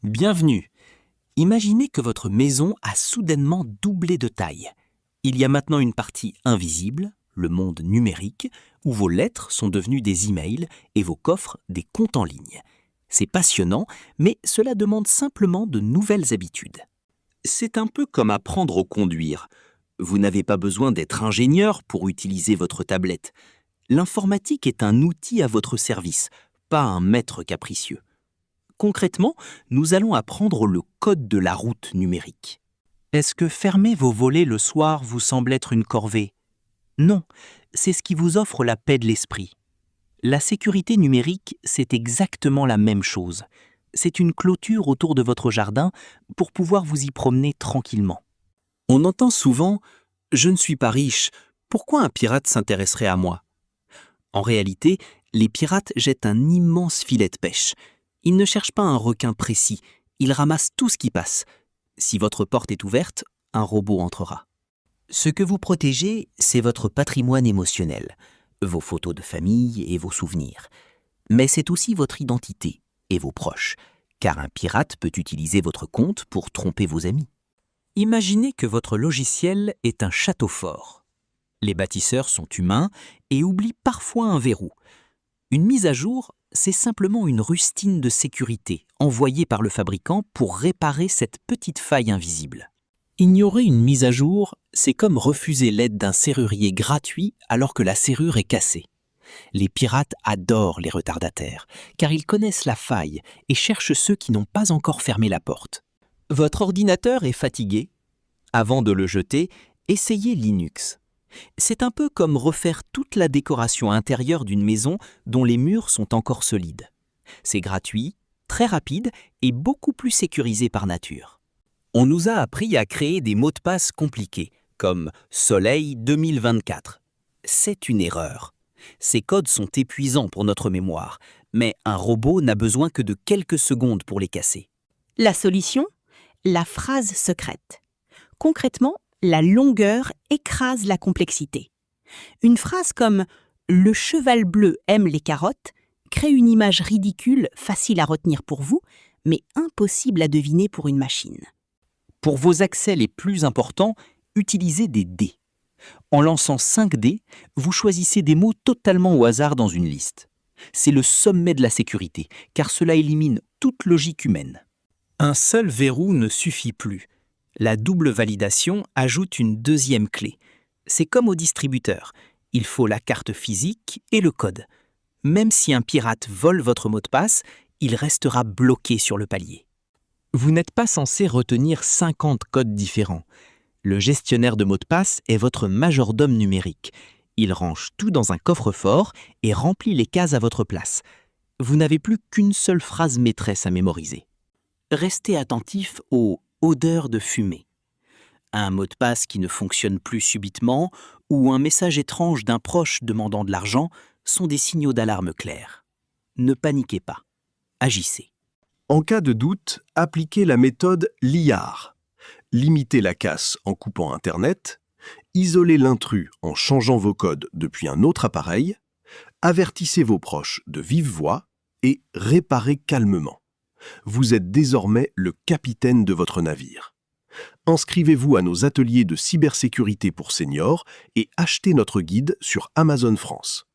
Bienvenue. Imaginez que votre maison a soudainement doublé de taille. Il y a maintenant une partie invisible, le monde numérique, où vos lettres sont devenues des emails et vos coffres des comptes en ligne. C'est passionnant, mais cela demande simplement de nouvelles habitudes. C'est un peu comme apprendre à conduire. Vous n'avez pas besoin d'être ingénieur pour utiliser votre tablette. L'informatique est un outil à votre service, pas un maître capricieux. Concrètement, nous allons apprendre le code de la route numérique. Est-ce que fermer vos volets le soir vous semble être une corvée? Non, c'est ce qui vous offre la paix de l'esprit. La sécurité numérique, c'est exactement la même chose. C'est une clôture autour de votre jardin pour pouvoir vous y promener tranquillement. On entend souvent « Je ne suis pas riche, pourquoi un pirate s'intéresserait à moi ?» En réalité, les pirates jettent un immense filet de pêche. Ils ne cherchent pas un requin précis, ils ramassent tout ce qui passe. Si votre porte est ouverte, un robot entrera. Ce que vous protégez, c'est votre patrimoine émotionnel, vos photos de famille et vos souvenirs. Mais c'est aussi votre identité et vos proches, car un pirate peut utiliser votre compte pour tromper vos amis. Imaginez que votre logiciel est un château fort. Les bâtisseurs sont humains et oublient parfois un verrou. Une mise à jour, c'est simplement une rustine de sécurité envoyée par le fabricant pour réparer cette petite faille invisible. Ignorer une mise à jour, c'est comme refuser l'aide d'un serrurier gratuit alors que la serrure est cassée. Les pirates adorent les retardataires, car ils connaissent la faille et cherchent ceux qui n'ont pas encore fermé la porte. Votre ordinateur est fatigué. Avant de le jeter, essayez Linux. C'est un peu comme refaire toute la décoration intérieure d'une maison dont les murs sont encore solides. C'est gratuit, très rapide et beaucoup plus sécurisé par nature. On nous a appris à créer des mots de passe compliqués, comme « Soleil 2024 ». C'est une erreur. Ces codes sont épuisants pour notre mémoire, mais un robot n'a besoin que de quelques secondes pour les casser. La solution? La phrase secrète. Concrètement, la longueur écrase la complexité. Une phrase comme « Le cheval bleu aime les carottes » crée une image ridicule, facile à retenir pour vous, mais impossible à deviner pour une machine. Pour vos accès les plus importants, utilisez des dés. En lançant 5 dés, vous choisissez des mots totalement au hasard dans une liste. C'est le sommet de la sécurité, car cela élimine toute logique humaine. Un seul verrou ne suffit plus. La double validation ajoute une deuxième clé. C'est comme au distributeur. Il faut la carte physique et le code. Même si un pirate vole votre mot de passe, il restera bloqué sur le palier. Vous n'êtes pas censé retenir 50 codes différents. Le gestionnaire de mots de passe est votre majordome numérique. Il range tout dans un coffre-fort et remplit les cases à votre place. Vous n'avez plus qu'une seule phrase maîtresse à mémoriser. Restez attentif aux odeurs de fumée. Un mot de passe qui ne fonctionne plus subitement ou un message étrange d'un proche demandant de l'argent sont des signaux d'alarme clairs. Ne paniquez pas. Agissez. En cas de doute, appliquez la méthode LIAR. Limitez la casse en coupant Internet, isolez l'intrus en changeant vos codes depuis un autre appareil, avertissez vos proches de vive voix et réparez calmement. Vous êtes désormais le capitaine de votre navire. Inscrivez-vous à nos ateliers de cybersécurité pour seniors et achetez notre guide sur Amazon France.